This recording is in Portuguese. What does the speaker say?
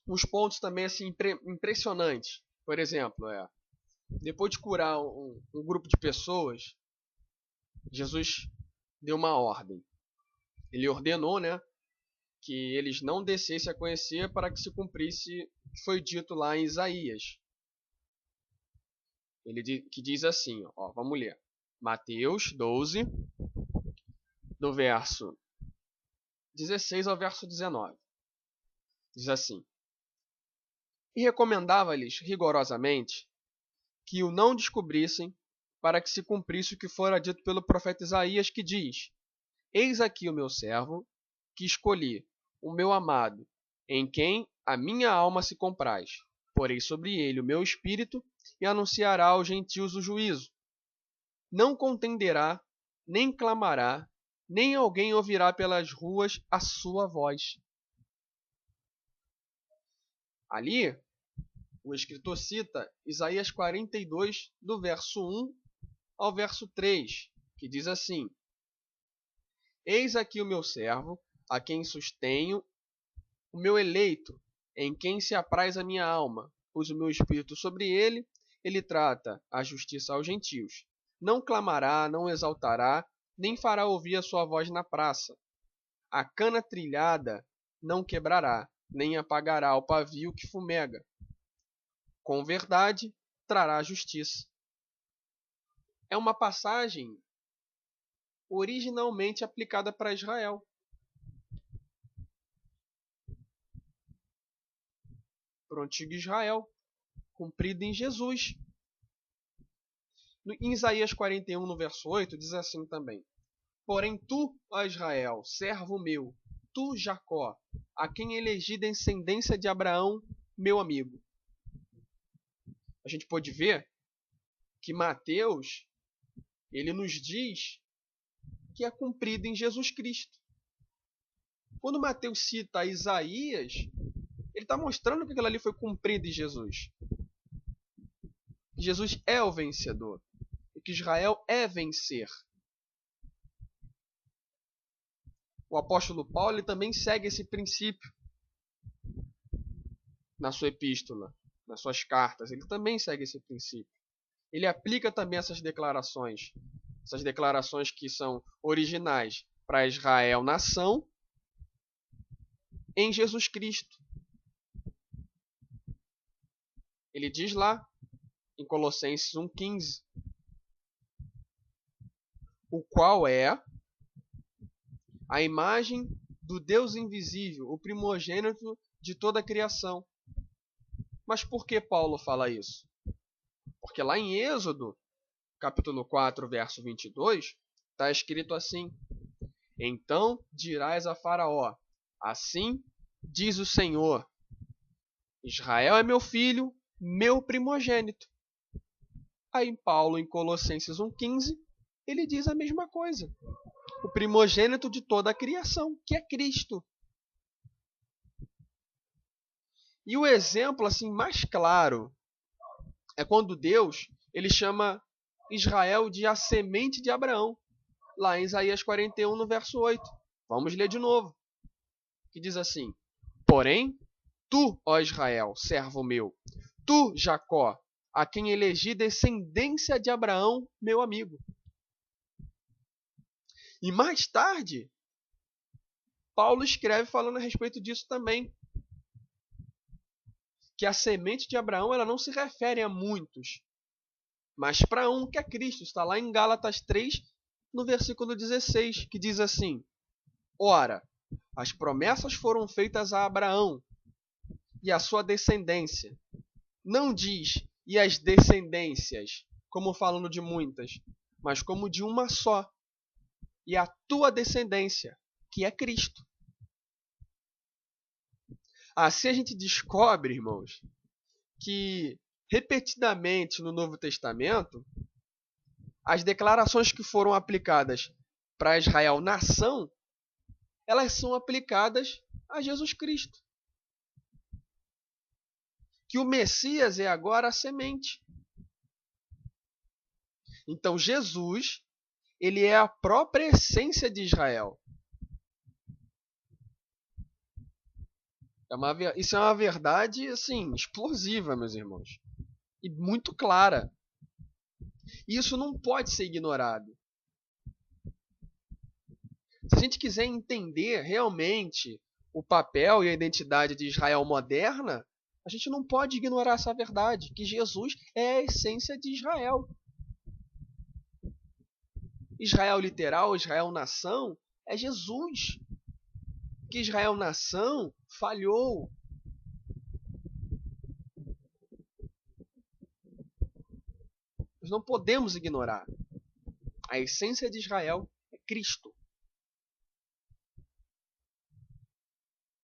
uns pontos também assim impressionantes. Por exemplo, depois de curar um grupo de pessoas, Jesus deu uma ordem. Ele ordenou, né, que eles não descessem a conhecer para que se cumprisse o que foi dito lá em Isaías. Que diz assim, ó, vamos ler. Mateus 12, do verso 16 ao verso 19. Diz assim: E recomendava-lhes rigorosamente que o não descobrissem, para que se cumprisse o que fora dito pelo profeta Isaías, que diz: Eis aqui o meu servo, que escolhi, o meu amado, em quem a minha alma se compraz. Porei sobre ele o meu espírito e anunciará aos gentios o juízo. Não contenderá, nem clamará, nem alguém ouvirá pelas ruas a sua voz. Ali, o escritor cita Isaías 42, do verso 1 ao verso 3, que diz assim: Eis aqui o meu servo, a quem sustenho, o meu eleito, em quem se apraz a minha alma. Pus o meu espírito sobre ele, ele trata a justiça aos gentios. Não clamará, não exaltará, nem fará ouvir a sua voz na praça. A cana trilhada não quebrará, nem apagará o pavio que fumega. Com verdade trará justiça. É uma passagem originalmente aplicada para Israel, para o antigo Israel, cumprida em Jesus. Em Isaías 41, no verso 8, diz assim também: Porém tu, ó Israel, servo meu, tu, Jacó, a quem elegi descendência de Abraão, meu amigo. A gente pode ver que Mateus, ele nos diz que é cumprido em Jesus Cristo. Quando Mateus cita Isaías, ele está mostrando que aquilo ali foi cumprido em Jesus. Que Jesus é o vencedor. E que Israel é vencer. O apóstolo Paulo ele também segue esse princípio na sua epístola, nas suas cartas. Ele também segue esse princípio. Ele aplica também essas declarações que são originais para Israel, nação, em Jesus Cristo. Ele diz lá, em Colossenses 1,15, o qual é a imagem do Deus invisível, o primogênito de toda a criação. Mas por que Paulo fala isso? Porque lá em Êxodo, capítulo 4, verso 22, está escrito assim: Então dirás a Faraó, assim diz o Senhor, Israel é meu filho, meu primogênito. Aí Paulo, em Colossenses 1,15, ele diz a mesma coisa. O primogênito de toda a criação, que é Cristo. E o exemplo assim mais claro é quando Deus ele chama Israel de a semente de Abraão, lá em Isaías 41, no verso 8. Vamos ler de novo. Que diz assim: Porém, tu, ó Israel, servo meu, tu, Jacó, a quem elegi descendência de Abraão, meu amigo. E mais tarde, Paulo escreve falando a respeito disso também. Que a semente de Abraão ela não se refere a muitos, mas para um que é Cristo. Está lá em Gálatas 3, no versículo 16, que diz assim: Ora, as promessas foram feitas a Abraão e a sua descendência. Não diz e as descendências, como falando de muitas, mas como de uma só. E a tua descendência, que é Cristo. Assim a gente descobre, irmãos, que repetidamente no Novo Testamento, as declarações que foram aplicadas para Israel nação, elas são aplicadas a Jesus Cristo. Que o Messias é agora a semente. Então Jesus, ele é a própria essência de Israel. Isso é uma verdade, assim, explosiva, meus irmãos. E muito clara. E isso não pode ser ignorado. Se a gente quiser entender realmente o papel e a identidade de Israel moderna, a gente não pode ignorar essa verdade, que Jesus é a essência de Israel. Israel literal, Israel nação, é Jesus. Que Israel nação falhou. Nós não podemos ignorar. A essência de Israel é Cristo.